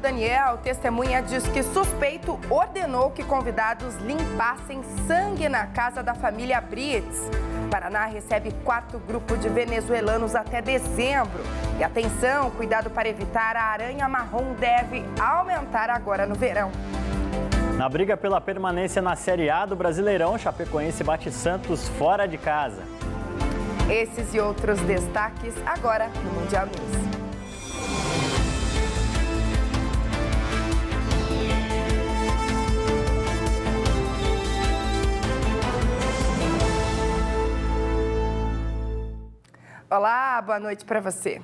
Daniel, testemunha diz que suspeito ordenou que convidados limpassem sangue na casa da família Brits. Paraná recebe 4º grupo de venezuelanos até dezembro. E atenção, cuidado para evitar a aranha marrom deve aumentar agora no verão. Na briga pela permanência na Série A do Brasileirão, Chapecoense bate Santos fora de casa. Esses e outros destaques agora no Mundial News. Olá, boa noite para você.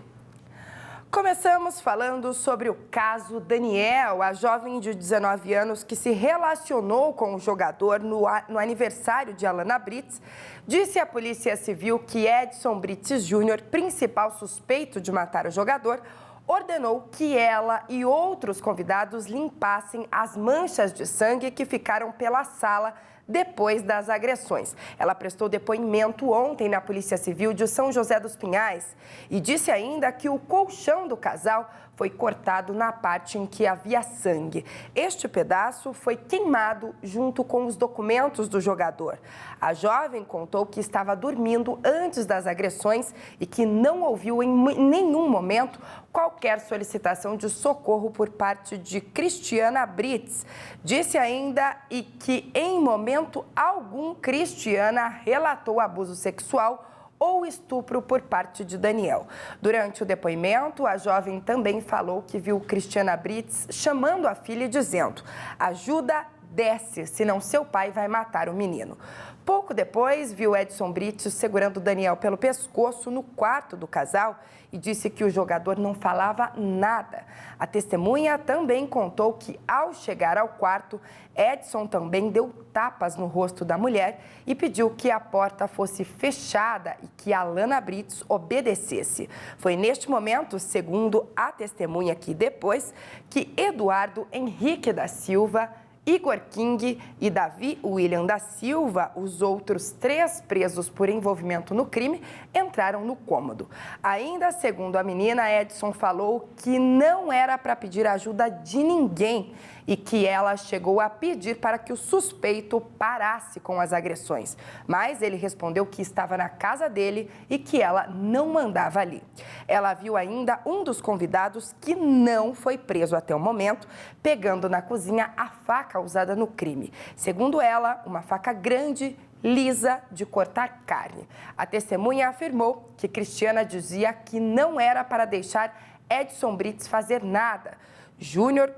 Começamos falando sobre o caso Daniel, a jovem de 19 anos que se relacionou com o jogador no aniversário de Alana Brits, disse à Polícia Civil que Edson Brits Júnior, principal suspeito de matar o jogador, ordenou que ela e outros convidados limpassem as manchas de sangue que ficaram pela sala depois das agressões. Ela prestou depoimento ontem na Polícia Civil de São José dos Pinhais e disse ainda que o colchão do casal foi cortado na parte em que havia sangue. Este pedaço foi queimado junto com os documentos do jogador. A jovem contou que estava dormindo antes das agressões e que não ouviu em nenhum momento qualquer solicitação de socorro por parte de Cristiana Brits. Disse ainda e que em momento algum Cristiana relatou abuso sexual ou estupro por parte de Daniel. Durante o depoimento, a jovem também falou que viu Cristiana Brits chamando a filha e dizendo: "Ajuda, desce, senão seu pai vai matar o menino". Pouco depois, viu Edson Brits segurando Daniel pelo pescoço no quarto do casal e disse que o jogador não falava nada. A testemunha também contou que, ao chegar ao quarto, Edson também deu tapas no rosto da mulher e pediu que a porta fosse fechada e que Alana Brits obedecesse. Foi neste momento, segundo a testemunha que depois, que Eduardo Henrique da Silva, Igor King e Davi William da Silva, os outros 3 presos por envolvimento no crime, entraram no cômodo. Ainda segundo a menina, Edson falou que não era para pedir ajuda de ninguém e que ela chegou a pedir para que o suspeito parasse com as agressões. Mas ele respondeu que estava na casa dele e que ela não mandava ali. Ela viu ainda um dos convidados que não foi preso até o momento, pegando na cozinha a faca usada no crime. Segundo ela, uma faca grande, lisa, de cortar carne. A testemunha afirmou que Cristiana dizia que não era para deixar Edson Brits fazer nada. Júnior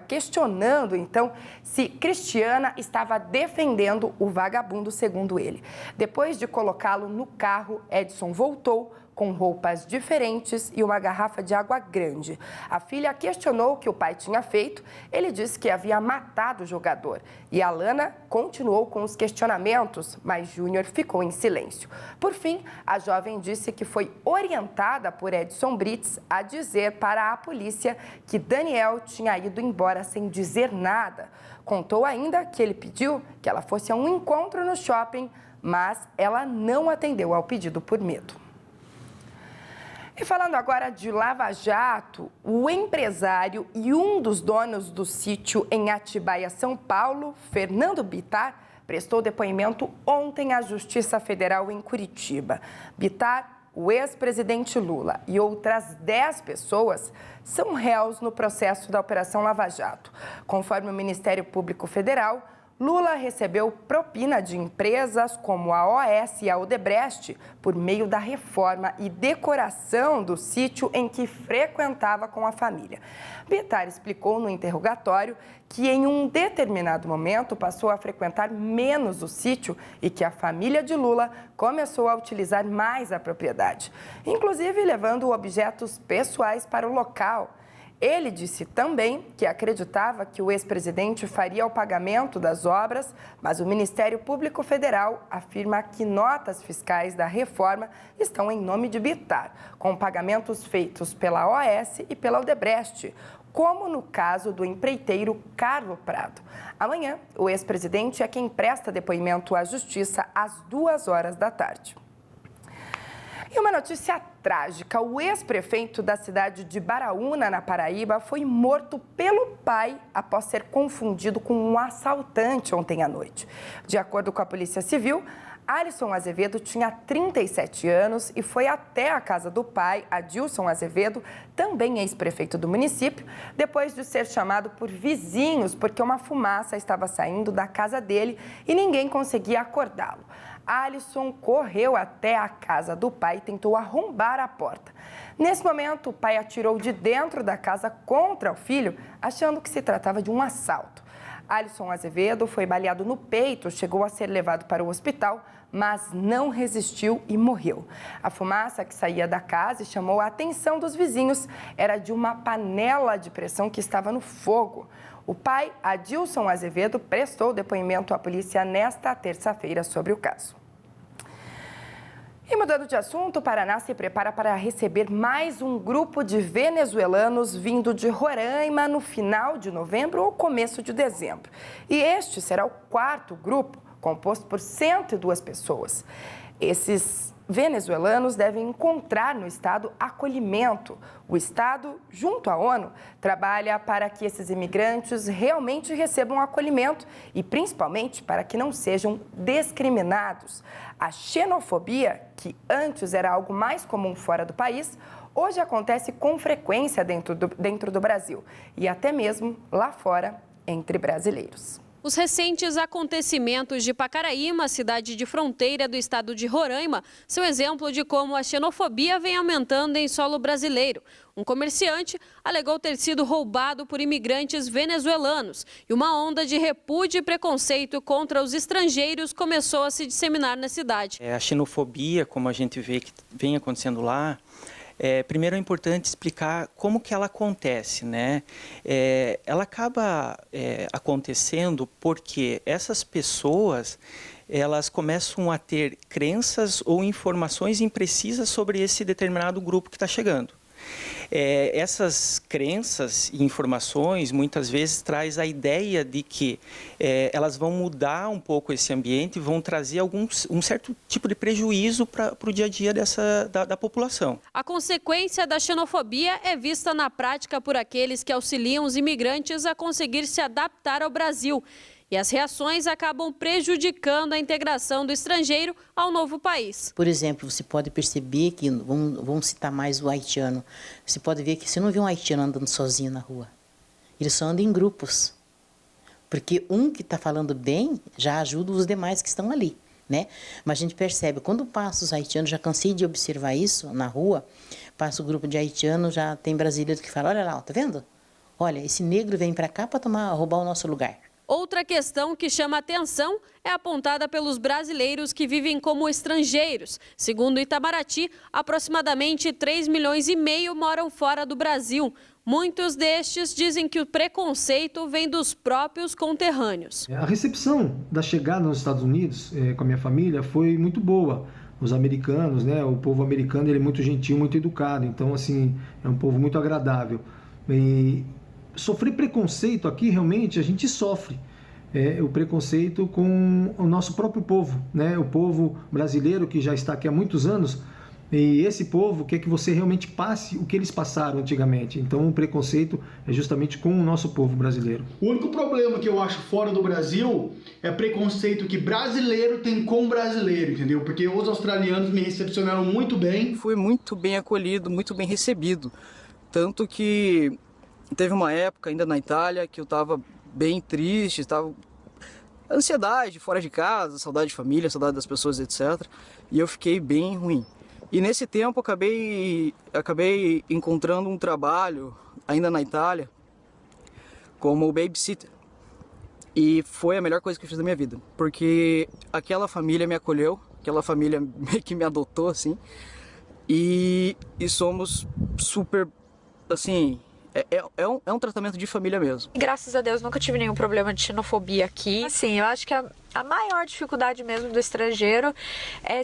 questionando então se Cristiana estava defendendo o vagabundo, segundo ele. Depois de colocá-lo no carro, Edson voltou com roupas diferentes e uma garrafa de água grande. A filha questionou o que o pai tinha feito. Ele disse que havia matado o jogador. E Alana continuou com os questionamentos, mas Júnior ficou em silêncio. Por fim, a jovem disse que foi orientada por Edson Brits a dizer para a polícia que Daniel tinha ido embora sem dizer nada. Contou ainda que ele pediu que ela fosse a um encontro no shopping, mas ela não atendeu ao pedido por medo. E falando agora de Lava Jato, o empresário e um dos donos do sítio em Atibaia, São Paulo, Fernando Bittar, prestou depoimento ontem à Justiça Federal em Curitiba. Bittar, o ex-presidente Lula e outras 10 pessoas são réus no processo da Operação Lava Jato. Conforme o Ministério Público Federal, Lula recebeu propina de empresas como a OAS e a Odebrecht por meio da reforma e decoração do sítio em que frequentava com a família. Bittar explicou no interrogatório que em um determinado momento passou a frequentar menos o sítio e que a família de Lula começou a utilizar mais a propriedade, inclusive levando objetos pessoais para o local. Ele disse também que acreditava que o ex-presidente faria o pagamento das obras, mas o Ministério Público Federal afirma que notas fiscais da reforma estão em nome de Bittar, com pagamentos feitos pela OAS e pela Odebrecht, como no caso do empreiteiro Carlos Prado. Amanhã, o ex-presidente é quem presta depoimento à Justiça às 14h. E uma notícia trágica. O ex-prefeito da cidade de Baraúna, na Paraíba, foi morto pelo pai após ser confundido com um assaltante ontem à noite. De acordo com a Polícia Civil, Alisson Azevedo tinha 37 anos e foi até a casa do pai, Adilson Azevedo, também ex-prefeito do município, depois de ser chamado por vizinhos porque uma fumaça estava saindo da casa dele e ninguém conseguia acordá-lo. Alisson correu até a casa do pai e tentou arrombar a porta. Nesse momento, o pai atirou de dentro da casa contra o filho, achando que se tratava de um assalto. Alisson Azevedo foi baleado no peito, chegou a ser levado para o hospital, mas não resistiu e morreu. A fumaça que saía da casa e chamou a atenção dos vizinhos era de uma panela de pressão que estava no fogo. O pai, Adilson Azevedo, prestou depoimento à polícia nesta terça-feira sobre o caso. E mudando de assunto, o Paraná se prepara para receber mais um grupo de venezuelanos vindo de Roraima no final de novembro ou começo de dezembro. E este será o quarto grupo, composto por 102 pessoas. Esses venezuelanos devem encontrar no Estado acolhimento. O Estado, junto à ONU, trabalha para que esses imigrantes realmente recebam acolhimento e, principalmente, para que não sejam discriminados. A xenofobia, que antes era algo mais comum fora do país, hoje acontece com frequência dentro do Brasil e até mesmo lá fora, entre brasileiros. Os recentes acontecimentos de Pacaraíma, cidade de fronteira do estado de Roraima, são exemplo de como a xenofobia vem aumentando em solo brasileiro. Um comerciante alegou ter sido roubado por imigrantes venezuelanos e uma onda de repúdio e preconceito contra os estrangeiros começou a se disseminar na cidade. A xenofobia, como a gente vê que vem acontecendo lá, primeiro é importante explicar como que ela acontece, né? Ela acaba acontecendo porque essas pessoas, elas começam a ter crenças ou informações imprecisas sobre esse determinado grupo que está chegando. Essas crenças e informações muitas vezes traz a ideia de que elas vão mudar um pouco esse ambiente e vão trazer um certo tipo de prejuízo para o dia a dia da população. A consequência da xenofobia é vista na prática por aqueles que auxiliam os imigrantes a conseguir se adaptar ao Brasil. E as reações acabam prejudicando a integração do estrangeiro ao novo país. Por exemplo, você pode perceber que, vamos citar mais o haitiano, você pode ver que você não vê um haitiano andando sozinho na rua. Ele só anda em grupos. Porque um que está falando bem já ajuda os demais que estão ali, né? Mas a gente percebe, quando passa os haitianos, já cansei de observar isso na rua, passa o grupo de haitianos, já tem brasileiro que fala, olha lá, tá vendo? Olha, esse negro vem para cá para roubar o nosso lugar. Outra questão que chama atenção é apontada pelos brasileiros que vivem como estrangeiros. Segundo Itamaraty, aproximadamente 3,5 milhões moram fora do Brasil. Muitos destes dizem que o preconceito vem dos próprios conterrâneos. A recepção da chegada nos Estados Unidos com a minha família foi muito boa. Os americanos, né, o povo americano, ele é muito gentil, muito educado. Então, assim, é um povo muito agradável. E sofrer preconceito aqui, realmente, a gente sofre. O preconceito com o nosso próprio povo, né? O povo brasileiro que já está aqui há muitos anos, e esse povo quer que você realmente passe o que eles passaram antigamente. Então, o preconceito é justamente com o nosso povo brasileiro. O único problema que eu acho fora do Brasil é preconceito que brasileiro tem com brasileiro, entendeu? Porque os australianos me recepcionaram muito bem. Fui muito bem acolhido, muito bem recebido. Tanto que teve uma época ainda na Itália que eu estava bem triste, estava ansiedade, fora de casa, saudade de família, saudade das pessoas, etc. E eu fiquei bem ruim. E nesse tempo acabei encontrando um trabalho ainda na Itália como babysitter. E foi a melhor coisa que eu fiz da minha vida, porque aquela família me acolheu, aquela família meio que me adotou assim. E somos super, assim, é um tratamento de família mesmo. Graças a Deus nunca tive nenhum problema de xenofobia aqui. Assim, eu acho que a maior dificuldade mesmo do estrangeiro é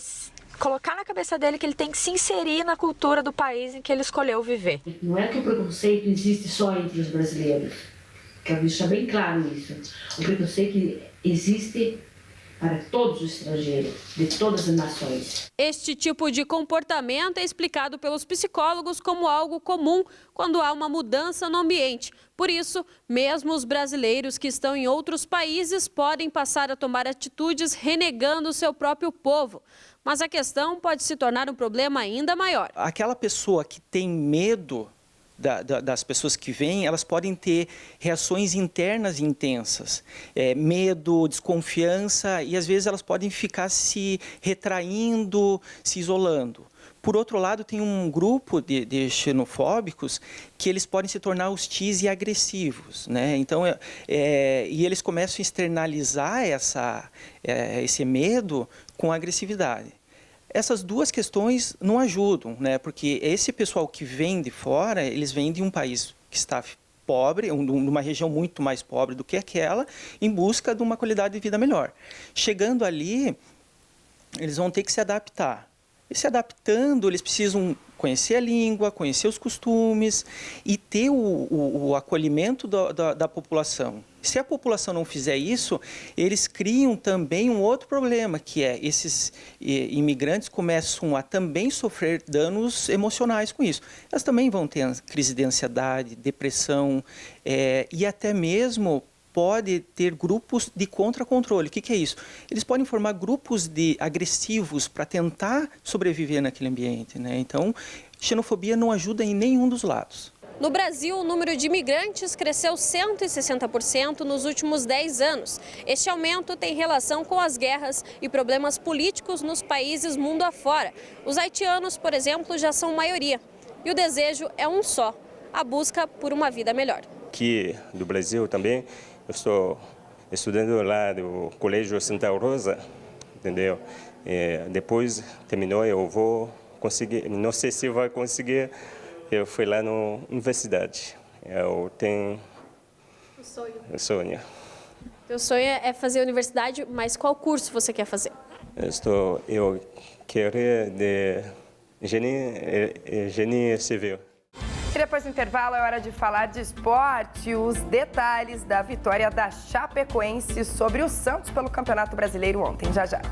colocar na cabeça dele que ele tem que se inserir na cultura do país em que ele escolheu viver. Não é que o preconceito existe só entre os brasileiros. Quero deixar bem claro isso. O preconceito existe para todos os estrangeiros, de todas as nações. Este tipo de comportamento é explicado pelos psicólogos como algo comum quando há uma mudança no ambiente. Por isso, mesmo os brasileiros que estão em outros países podem passar a tomar atitudes renegando o seu próprio povo. Mas a questão pode se tornar um problema ainda maior. Aquela pessoa que tem medo das pessoas que vêm, elas podem ter reações internas intensas, medo, desconfiança, e às vezes elas podem ficar se retraindo, se isolando. Por outro lado, tem um grupo de xenofóbicos que eles podem se tornar hostis e agressivos, né? Então, e eles começam a externalizar esse medo com agressividade. Essas duas questões não ajudam, né? Porque esse pessoal que vem de fora, eles vêm de um país que está pobre, numa região muito mais pobre do que aquela, em busca de uma qualidade de vida melhor. Chegando ali, eles vão ter que se adaptar. E se adaptando, eles precisam conhecer a língua, conhecer os costumes e ter o acolhimento da população. Se a população não fizer isso, eles criam também um outro problema, que é esses imigrantes começam a também sofrer danos emocionais com isso. Elas também vão ter crise de ansiedade, depressão e até mesmo pode ter grupos de contra-controle. O que é isso? Eles podem formar grupos de agressivos para tentar sobreviver naquele ambiente, né? Então, xenofobia não ajuda em nenhum dos lados. No Brasil, o número de imigrantes cresceu 160% nos últimos 10 anos. Este aumento tem relação com as guerras e problemas políticos nos países mundo afora. Os haitianos, por exemplo, já são maioria. E o desejo é um só, a busca por uma vida melhor. Aqui do Brasil também, eu estou estudando lá do Colégio Santa Rosa, entendeu? Depois terminou, eu vou conseguir, não sei se vai conseguir. Eu fui lá na universidade. Eu tenho o sonho. Teu sonho é fazer a universidade, mas qual curso você quer fazer? Eu quero de engenharia civil. E depois do intervalo é hora de falar de esporte, os detalhes da vitória da Chapecoense sobre o Santos pelo Campeonato Brasileiro ontem. Já, já.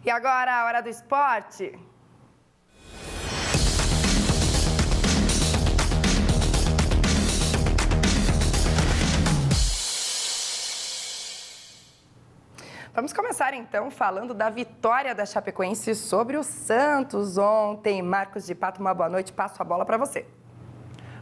E agora a hora do esporte. Vamos começar então falando da vitória da Chapecoense sobre o Santos ontem. Marcos de Pato, uma boa noite. Passo a bola para você.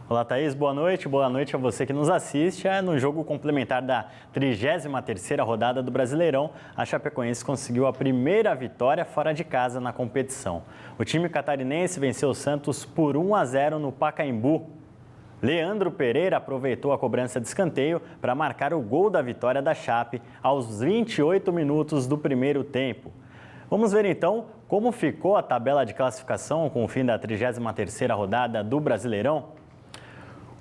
Olá, Thaís. Boa noite a você que nos assiste. No jogo complementar da 33ª rodada do Brasileirão, a Chapecoense conseguiu a primeira vitória fora de casa na competição. O time catarinense venceu o Santos por 1-0 no Pacaembu. Leandro Pereira aproveitou a cobrança de escanteio para marcar o gol da vitória da Chape aos 28 minutos do primeiro tempo. Vamos ver então como ficou a tabela de classificação com o fim da 33ª rodada do Brasileirão.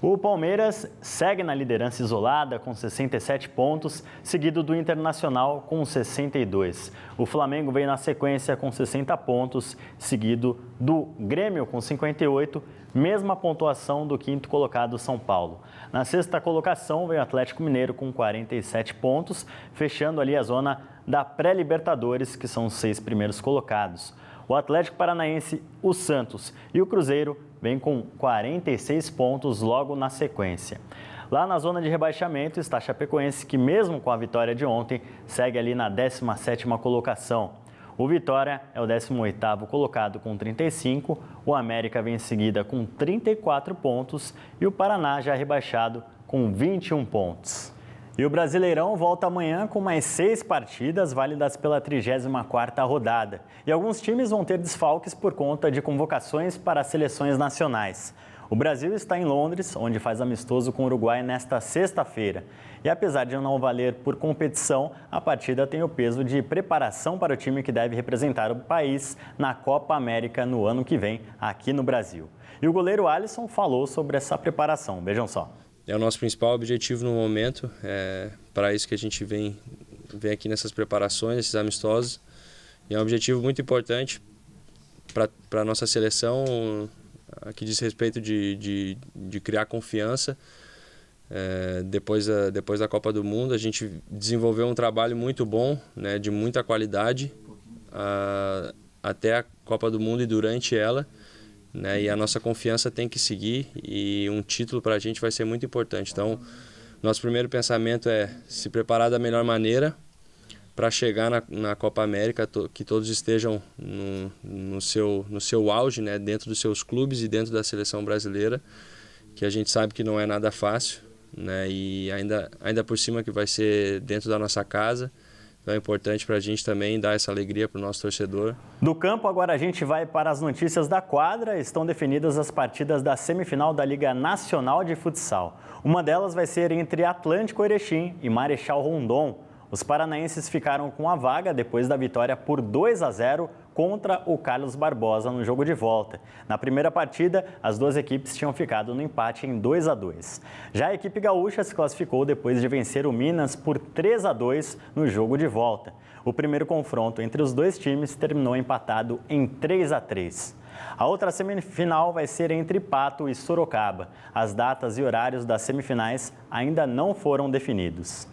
O Palmeiras segue na liderança isolada com 67 pontos, seguido do Internacional com 62. O Flamengo veio na sequência com 60 pontos, seguido do Grêmio com 58, mesma pontuação do quinto colocado São Paulo. Na sexta colocação veio o Atlético Mineiro com 47 pontos, fechando ali a zona da pré-Libertadores, que são os 6 primeiros colocados. O Atlético Paranaense, o Santos e o Cruzeiro vem com 46 pontos logo na sequência. Lá na zona de rebaixamento está a Chapecoense, que mesmo com a vitória de ontem, segue ali na 17ª colocação. O Vitória é o 18º colocado com 35, o América vem em seguida com 34 pontos e o Paraná já rebaixado com 21 pontos. E o Brasileirão volta amanhã com mais 6 partidas válidas pela 34ª rodada. E alguns times vão ter desfalques por conta de convocações para as seleções nacionais. O Brasil está em Londres, onde faz amistoso com o Uruguai nesta sexta-feira. E apesar de não valer por competição, a partida tem o peso de preparação para o time que deve representar o país na Copa América no ano que vem, aqui no Brasil. E o goleiro Alisson falou sobre essa preparação. Vejam só. É o nosso principal objetivo no momento, para isso que a gente vem aqui nessas preparações, esses amistosos. E é um objetivo muito importante para a nossa seleção, que diz respeito de criar confiança. Depois da Copa do Mundo, a gente desenvolveu um trabalho muito bom, né, de muita qualidade, até a Copa do Mundo e durante ela. Né, e a nossa confiança tem que seguir e um título para a gente vai ser muito importante. Então, nosso primeiro pensamento é se preparar da melhor maneira para chegar na Copa América, que todos estejam no seu auge, né, dentro dos seus clubes e dentro da seleção brasileira, que a gente sabe que não é nada fácil, né, e ainda por cima que vai ser dentro da nossa casa. Então é importante para a gente também dar essa alegria para o nosso torcedor. Do campo, agora a gente vai para as notícias da quadra. Estão definidas as partidas da semifinal da Liga Nacional de Futsal. Uma delas vai ser entre Atlântico Erechim e Marechal Rondon. Os paranaenses ficaram com a vaga depois da vitória por 2-0 contra o Carlos Barbosa no jogo de volta. Na primeira partida, as duas equipes tinham ficado no empate em 2-2. Já a equipe gaúcha se classificou depois de vencer o Minas por 3-2 no jogo de volta. O primeiro confronto entre os dois times terminou empatado em 3-3. A outra semifinal vai ser entre Pato e Sorocaba. As datas e horários das semifinais ainda não foram definidos.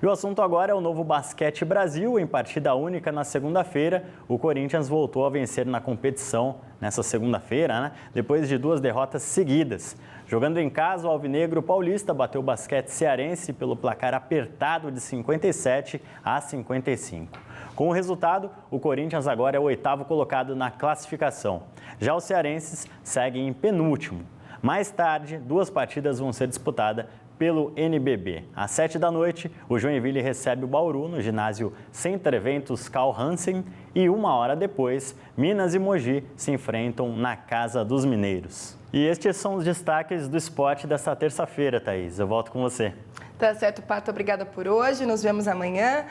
E o assunto agora é o Novo Basquete Brasil. Em partida única na segunda-feira, o Corinthians voltou a vencer na competição nessa segunda-feira, né? Depois de 2 derrotas seguidas. Jogando em casa, o Alvinegro Paulista bateu o basquete cearense pelo placar apertado de 57-55. Com o resultado, o Corinthians agora é o 8º colocado na classificação. Já os cearenses seguem em penúltimo. Mais tarde, 2 partidas vão ser disputadas pelo NBB. Às 7 da noite, o Joinville recebe o Bauru no ginásio Center Eventos Carl Hansen e 1 hora depois, Minas e Mogi se enfrentam na Casa dos Mineiros. E estes são os destaques do esporte desta terça-feira, Thaís. Eu volto com você. Tá certo, Pato. Obrigada por hoje. Nos vemos amanhã.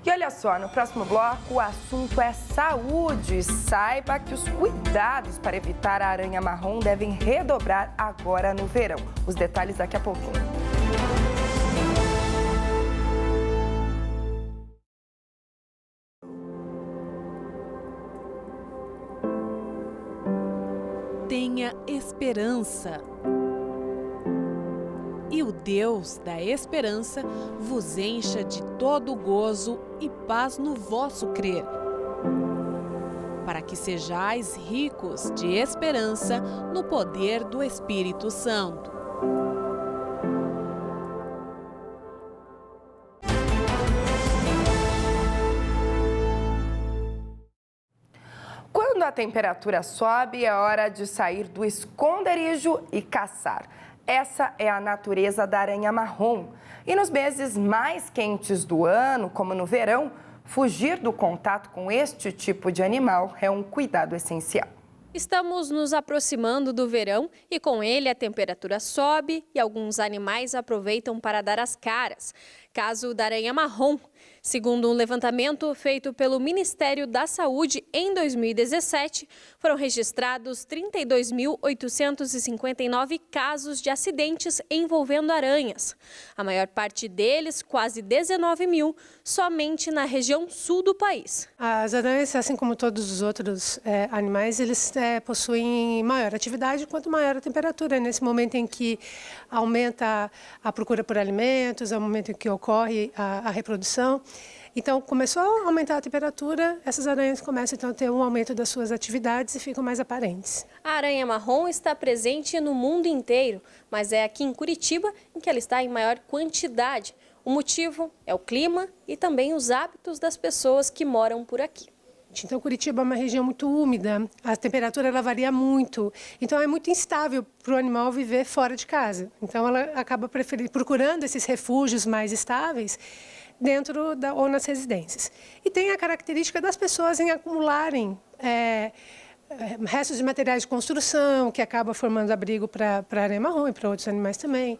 E olha só, no próximo bloco o assunto é saúde. Saiba que os cuidados para evitar a aranha marrom devem redobrar agora no verão. Os detalhes daqui a pouco. Tenha esperança. E o Deus da esperança vos encha de todo gozo e paz no vosso crer, para que sejais ricos de esperança no poder do Espírito Santo. Quando a temperatura sobe, é hora de sair do esconderijo e caçar. Essa é a natureza da aranha marrom. E nos meses mais quentes do ano, como no verão, fugir do contato com este tipo de animal é um cuidado essencial. Estamos nos aproximando do verão e com ele a temperatura sobe e alguns animais aproveitam para dar as caras. Caso da aranha marrom. Segundo um levantamento feito pelo Ministério da Saúde em 2017, foram registrados 32.859 casos de acidentes envolvendo aranhas. A maior parte deles, quase 19 mil, somente na região sul do país. As aranhas, assim como todos os outros animais, eles possuem maior atividade quanto maior a temperatura. Nesse momento em que aumenta a procura por alimentos, é o momento em que ocorre a reprodução. Então, começou a aumentar a temperatura, essas aranhas começam então a ter um aumento das suas atividades e ficam mais aparentes. A aranha marrom está presente no mundo inteiro, mas é aqui em Curitiba em que ela está em maior quantidade. O motivo é o clima e também os hábitos das pessoas que moram por aqui. Então, Curitiba é uma região muito úmida, a temperatura ela varia muito, então é muito instável para o animal viver fora de casa. Então, ela acaba procurando esses refúgios mais estáveis dentro ou nas residências. E tem a característica das pessoas em acumularem restos de materiais de construção, que acaba formando abrigo para aranha marrom e para outros animais também.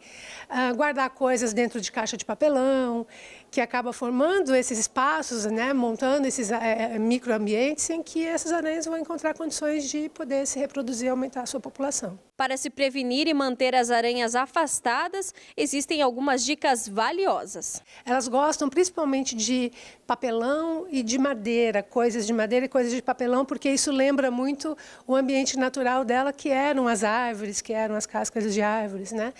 Guardar coisas dentro de caixa de papelão, que acaba formando esses espaços, né, montando esses microambientes em que essas aranhas vão encontrar condições de poder se reproduzir e aumentar a sua população. Para se prevenir e manter as aranhas afastadas, existem algumas dicas valiosas. Elas gostam principalmente de papelão e de madeira, coisas de madeira e coisas de papelão, porque isso lembra muito o ambiente natural dela, que eram as árvores, que eram as cascas de árvores, né?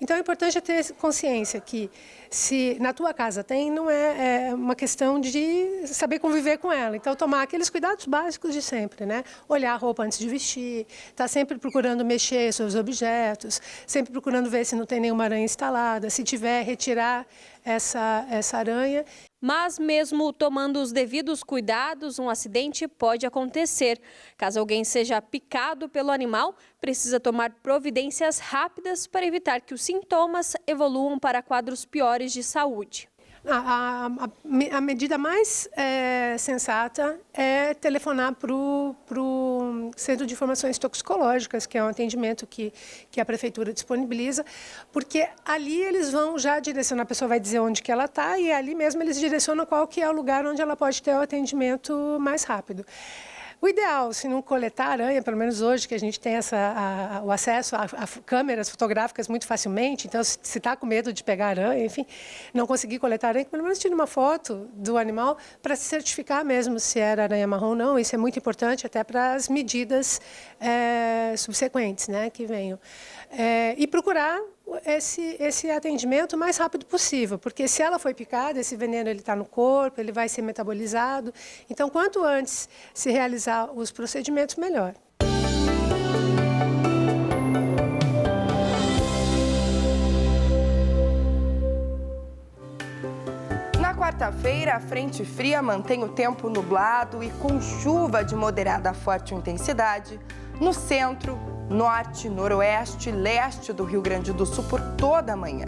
Então é importante ter consciência que se na tua casa tem, não é uma questão de saber conviver com ela. Então, tomar aqueles cuidados básicos de sempre, né? Olhar a roupa antes de vestir, estar sempre procurando mexer seus objetos, sempre procurando ver se não tem nenhuma aranha instalada, se tiver, retirar essa aranha. Mas mesmo tomando os devidos cuidados, um acidente pode acontecer. Caso alguém seja picado pelo animal, precisa tomar providências rápidas para evitar que os sintomas evoluam para quadros piores de saúde. A medida mais sensata é telefonar para o Centro de Informações Toxicológicas, que é um atendimento que a Prefeitura disponibiliza, porque ali eles vão já direcionar, a pessoa vai dizer onde que ela está e ali mesmo eles direcionam qual que é o lugar onde ela pode ter o atendimento mais rápido. O ideal, se não coletar aranha, pelo menos hoje que a gente tem o acesso a câmeras fotográficas muito facilmente, então se está com medo de pegar aranha, enfim, não conseguir coletar aranha, pelo menos tire uma foto do animal para se certificar mesmo se era aranha marrom ou não. Isso é muito importante até para as medidas subsequentes, né, que venham. E procurar esse atendimento o mais rápido possível, porque se ela foi picada, esse veneno está no corpo, ele vai ser metabolizado. Então, quanto antes se realizar os procedimentos, melhor. Na quarta-feira, a frente fria mantém o tempo nublado e com chuva de moderada a forte intensidade no centro, norte, noroeste e leste do Rio Grande do Sul por toda a manhã.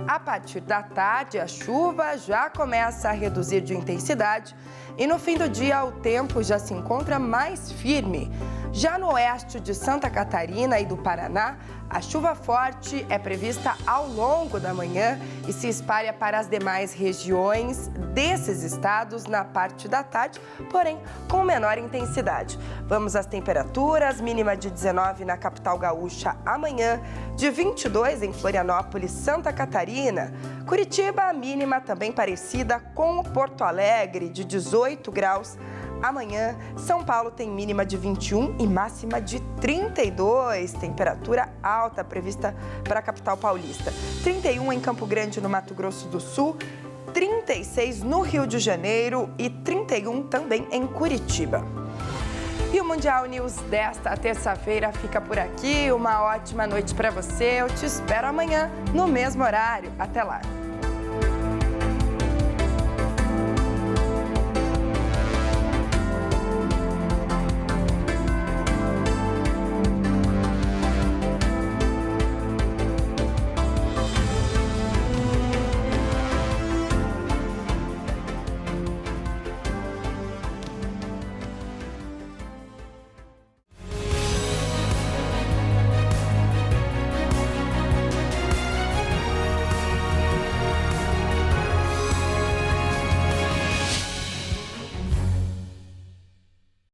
A partir da tarde, a chuva já começa a reduzir de intensidade e no fim do dia o tempo já se encontra mais firme. Já no oeste de Santa Catarina e do Paraná, a chuva forte é prevista ao longo da manhã e se espalha para as demais regiões desses estados na parte da tarde, porém com menor intensidade. Vamos às temperaturas: mínima de 19 na capital gaúcha amanhã, de 22 em Florianópolis, Santa Catarina. Curitiba, mínima também parecida com Porto Alegre, de 18 graus. Amanhã, São Paulo tem mínima de 21 e máxima de 32, temperatura alta prevista para a capital paulista. 31 em Campo Grande, no Mato Grosso do Sul, 36 no Rio de Janeiro e 31 também em Curitiba. E o Mundial News desta terça-feira fica por aqui. Uma ótima noite para você. Eu te espero amanhã no mesmo horário. Até lá!